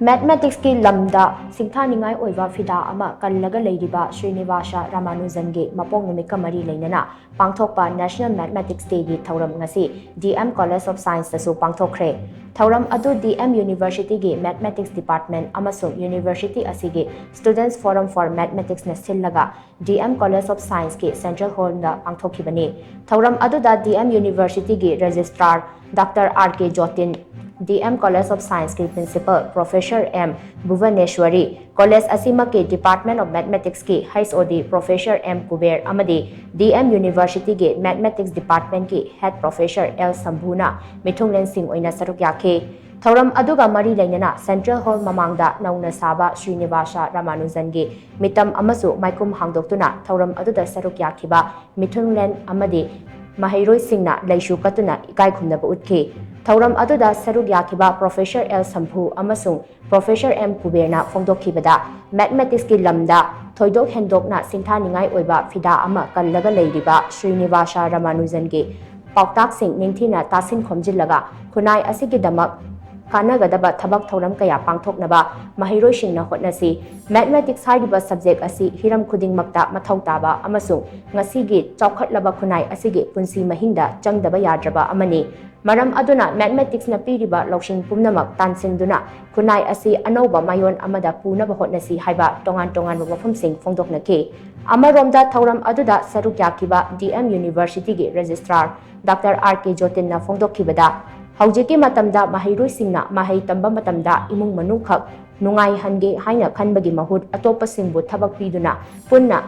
Mathematics ki lamda singthaningai oiba phida ama kallaga leiriba Srinivasa Ramanujan ge mapok numit kamari leinana pangthokpa National Mathematics Day gi Thouram Ngasi DM College of Science Tasu Pangthokkhre Thouram adu DM University gi Mathematics Department amasung University asigi Students Forum for Mathematics na sillaga DM College of Science ki Central Hall na pangthokhibani Thouram adu da DM University gi Registrar Dr. R.K. Jotin DM College of Science ki Principal Professor M. Bhuvaneshwari College asima ki Department of Mathematics ki HOD Professor M. Kuber amadi DM University ki Mathematics Department ki Head Professor L. Sambhuna mithunglen sing oina saruk yakhe Thouram aduga mari leinana Central Hall mamangda nauna saba Srinivasa Ramanujan gi mitam amasu maikum hangdoktuna Thouram aduda saruk yakhiba mithunglen amadi Mahairoi singna laishu katuna ikai khumnaba utki Thouram aduda saruk yakiba Professor L. Sambhu amasung Professor M. Kuberna fongdokhibada Mathematics ki lamda thoidok hendokna singthaningai oiba phida ama kallaga leiriba Srinivasa Ramanujan gi pautak sing ningthina tasin khomjillaga khunai asigi damak kanagadaba thabak thoram kaya pangthoknaba mahiroi singna hotnasi Mathematics haiba subject asi hiram khudingmakta mathau taba amasung ngasi gi chawkhatlaba khunai asigi punsi mahingda changdaba yadraba amani Maram aduna Mathematics na piriba loksing pumnamak tansinduna kunai asi anoba mayon amada puna bahotnasi haiba tongan wafum sing fongdoknake amaromda Thouram aduda saruk yakiba DM University gi Registrar Dr. R.K. Jotin na fongdokhibada Haujiki matamda mahairoi singna mahai tamba matamda imung manungkhak nungai hange haina khanbagi mahut atopa singbu thabak piduna punna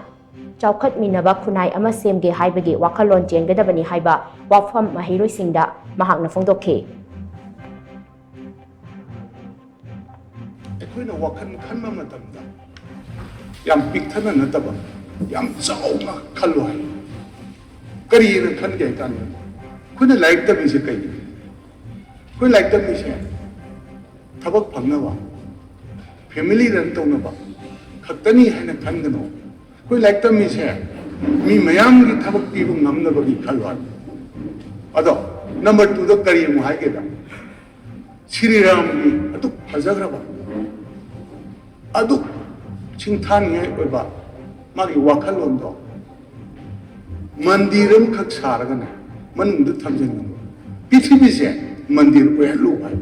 chawkhat minaba khunai ama semge haibagi wakhalon chengadabani haiba wafam mahairoi singda mahakna fongdokhe ꯑꯩꯈꯣꯏꯅ ꯋꯥꯈꯜ ꯈꯟꯕ ꯃꯇꯝꯗ ꯌꯥꯝ ꯄꯤꯛꯊꯅ ꯅꯠꯇꯕ ꯌꯥꯝ ꯆꯥꯎꯅ ꯈꯜꯂꯨ ꯍꯥꯏ ꯀꯔꯤꯅ ꯈꯟꯒꯦ ꯍꯥꯏꯀꯥꯟꯗ ꯑꯩꯈꯣꯏꯅ ꯂꯥꯏꯔꯤꯛ ꯇꯝꯃꯤꯁꯦ ꯀꯩꯅꯣ ꯑꯩꯈꯣꯏ ꯂꯥꯏꯔꯤꯛ ꯇꯝꯃꯤꯁꯦ ꯊꯕꯛ ꯐꯪꯅꯕ ꯐꯦꯃꯤꯂꯤ ꯔꯟ ꯇꯧꯅꯕ ꯈꯛꯇꯅꯤ ꯍꯥꯏꯅ ꯈꯟꯒꯅꯣ ꯑꯩꯈꯣꯏ ꯂꯥꯏꯔꯤꯛ ꯇꯝꯃꯤꯁꯦ ꯃꯤ ꯃꯌꯥꯝꯒꯤ ꯊꯕꯛ ꯄꯤꯕ ꯉꯝꯅꯕꯒꯤ ꯈꯜꯂꯨ ꯍꯥꯏ ꯑꯗꯣ ꯅꯝꯕꯔ 2ꯗ ꯀꯔꯤ ꯑꯃꯨꯛ ꯍꯥꯏꯒꯦꯗ ꯁ꯭ꯔꯤꯔꯥꯝꯒꯤ ꯑꯗꯨꯛ ꯐꯖꯈ꯭ꯔꯕ ꯑꯗꯨꯛ ꯁꯤꯡꯊꯥꯅꯤꯡꯉꯥꯏ ꯑꯣꯏꯕ ꯃꯥꯒꯤ ꯋꯥꯈꯜꯂꯣꯟꯗꯣ ꯃꯟꯗꯤꯔ ꯑꯃꯈꯛ ꯁꯥꯔꯒꯅꯦ ꯃꯅꯨꯡꯗ ꯊꯝꯖꯤꯟꯒꯅꯨ ꯄ꯭ꯔꯤꯊꯤꯕꯤꯁꯦ ꯃꯟꯗꯤꯔ ꯑꯣꯏꯍꯜꯂꯨ ꯍꯥꯏ